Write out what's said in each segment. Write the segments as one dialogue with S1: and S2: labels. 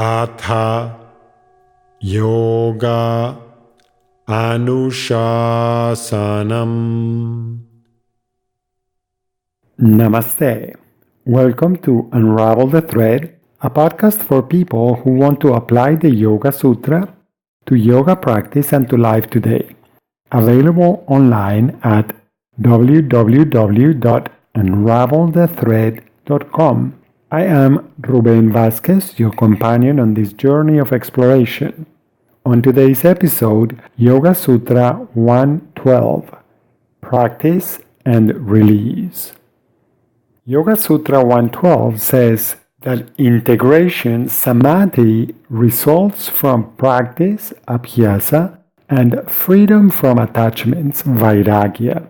S1: Atha Yoga Anushasanam.
S2: Namaste. Welcome to Unravel the Thread, a podcast for people who want to apply the Yoga Sutra to yoga practice and to life today. Available online at www.unravelthethread.com. I am Ruben Vasquez, your companion on this journey of exploration. On today's episode, Yoga Sutra 112, Practice and Release. Yoga Sutra 112 says that integration, samadhi, results from practice, abhyasa, and freedom from attachments, vairagya.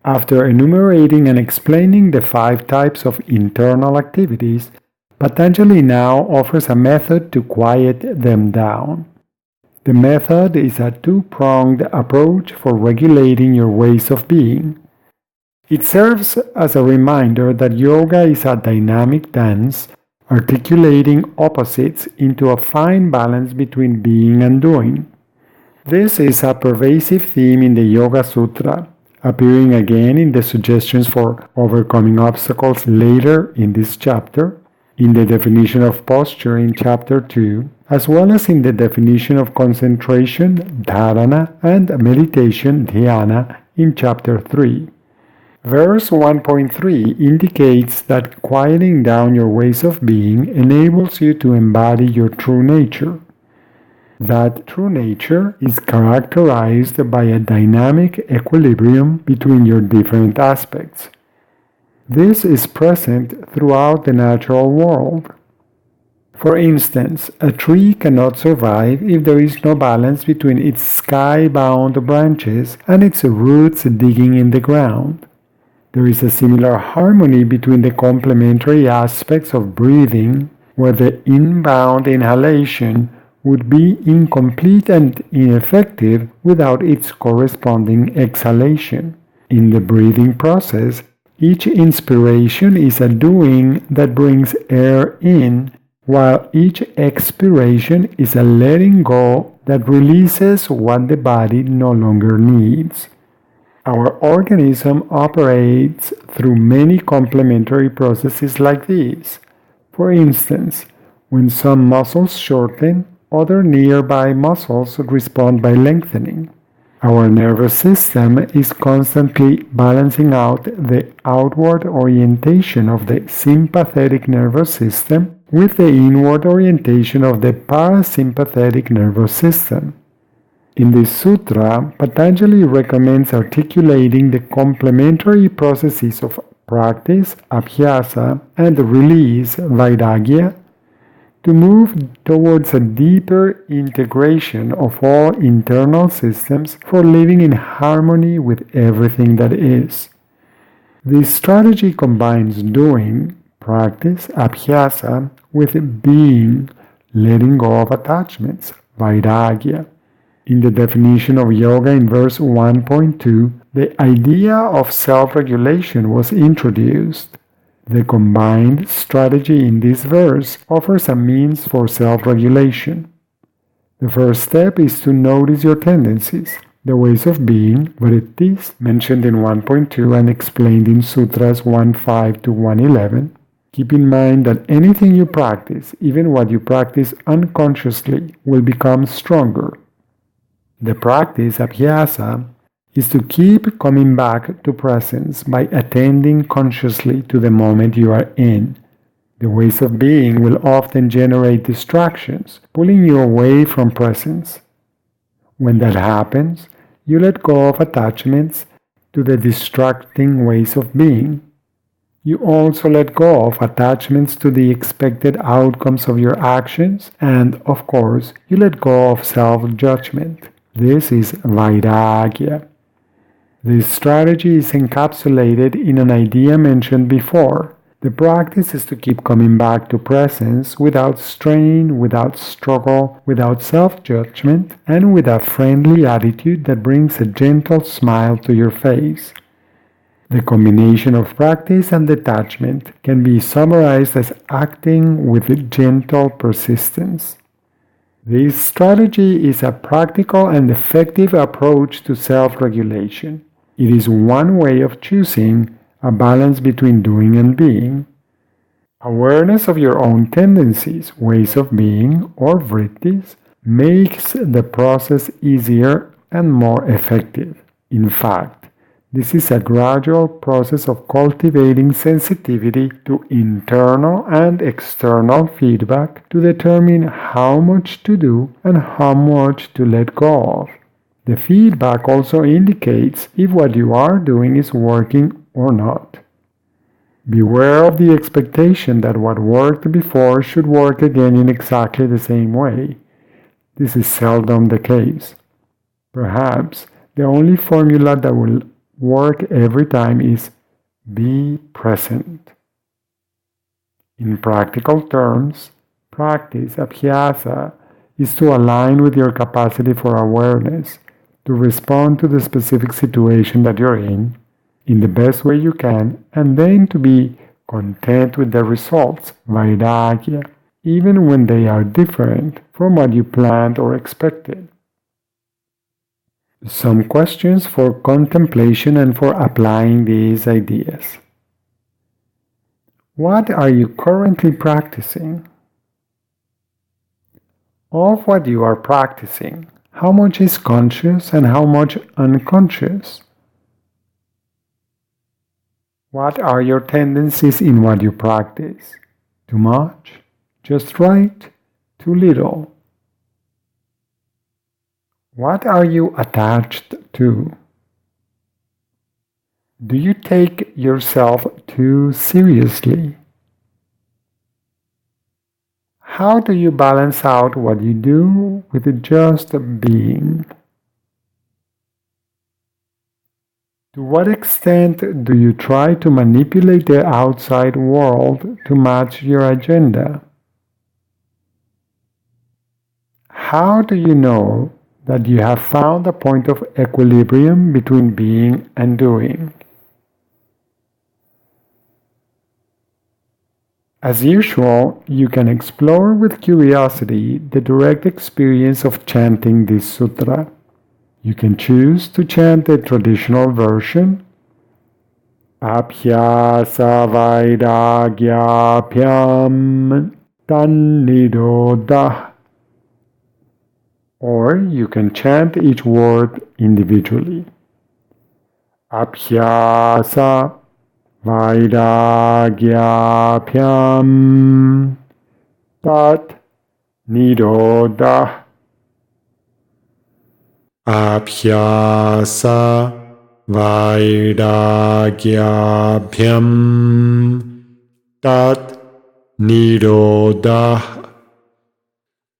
S2: After enumerating and explaining the 5 types of internal activities, Patanjali now offers a method to quiet them down. The method is a 2-pronged approach for regulating your ways of being. It serves as a reminder that yoga is a dynamic dance, articulating opposites into a fine balance between being and doing. This is a pervasive theme in the Yoga Sutra, appearing again in the suggestions for overcoming obstacles later in this chapter, in the definition of posture in chapter 2, as well as in the definition of concentration, dharana, and meditation, dhyana, in chapter 3. Verse 1.3 indicates that quieting down your ways of being enables you to embody your true nature. That true nature is characterized by a dynamic equilibrium between your different aspects. This is present throughout the natural world. For instance, a tree cannot survive if there is no balance between its sky-bound branches and its roots digging in the ground. There is a similar harmony between the complementary aspects of breathing, where the inbound inhalation would be incomplete and ineffective without its corresponding exhalation. In the breathing process, each inspiration is a doing that brings air in, while each expiration is a letting go that releases what the body no longer needs. Our organism operates through many complementary processes like these. For instance, when some muscles shorten, other nearby muscles respond by lengthening. Our nervous system is constantly balancing out the outward orientation of the sympathetic nervous system with the inward orientation of the parasympathetic nervous system. In this sutra, Patanjali recommends articulating the complementary processes of practice, abhyasa, and release, vairagya, to move towards a deeper integration of all internal systems for living in harmony with everything that is. This strategy combines doing, practice, abhyasa, with being, letting go of attachments, vairagya. In the definition of yoga in verse 1.2, the idea of self-regulation was introduced. The combined strategy in this verse offers a means for self-regulation. The first step is to notice your tendencies, the ways of being, vrittis, mentioned in 1.2 and explained in Sutras 1.5 to 1.11. Keep in mind that anything you practice, even what you practice unconsciously, will become stronger. The practice, abhyasa, is to keep coming back to presence by attending consciously to the moment you are in. The ways of being will often generate distractions, pulling you away from presence. When that happens, you let go of attachments to the distracting ways of being. You also let go of attachments to the expected outcomes of your actions, and, of course, you let go of self-judgment. This is vairagya. This strategy is encapsulated in an idea mentioned before. The practice is to keep coming back to presence without strain, without struggle, without self-judgment, and with a friendly attitude that brings a gentle smile to your face. The combination of practice and detachment can be summarized as acting with gentle persistence. This strategy is a practical and effective approach to self-regulation. It is one way of choosing a balance between doing and being. Awareness of your own tendencies, ways of being, or vrittis makes the process easier and more effective. In fact, this is a gradual process of cultivating sensitivity to internal and external feedback to determine how much to do and how much to let go of. The feedback also indicates if what you are doing is working or not. Beware of the expectation that what worked before should work again in exactly the same way. This is seldom the case. Perhaps the only formula that will work every time is be present. In practical terms, practice, abhyasa, is to align with your capacity for awareness, to respond to the specific situation that you're in the best way you can, and then to be content with the results, vairagya, even when they are different from what you planned or expected. Some questions for contemplation and for applying these ideas. What are you currently practicing? Of what you are practicing, how much is conscious and how much unconscious? What are your tendencies in what you practice? Too much? Just right? Too little? What are you attached to? Do you take yourself too seriously? How do you balance out what you do with just being? To what extent do you try to manipulate the outside world to match your agenda? How do you know that you have found a point of equilibrium between being and doing? As usual, you can explore with curiosity the direct experience of chanting this sutra. You can choose to chant the traditional version, Abhyasa Vairagyabhyam Tannirodha, or you can chant each word individually. Abhyasa Vairagyabhyam Tat Nirodha. Abhyasa Vairagyabhyam Tat Nirodha.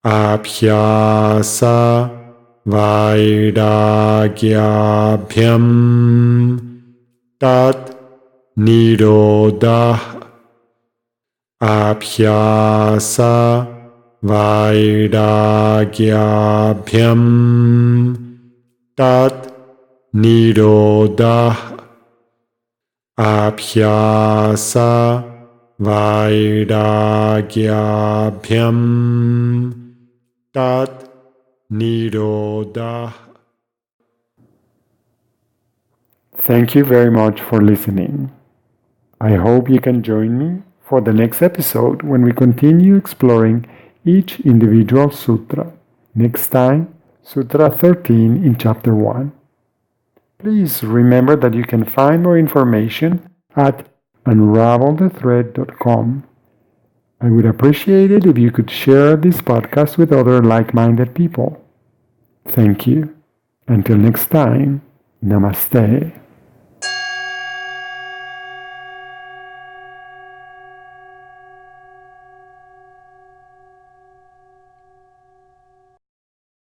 S2: Abhyasa Vairagyabhyam Tat Nirodha. Abhyasa Vairagyabhyam Tat Nirodha. Abhyasa Vairagyabhyam Tat Nirodha. Thank you very much for listening. I hope you can join me for the next episode when we continue exploring each individual sutra. Next time, Sutra 13 in Chapter 1. Please remember that you can find more information at unravelthethread.com. I would appreciate it if you could share this podcast with other like-minded people. Thank you. Until next time, Namaste.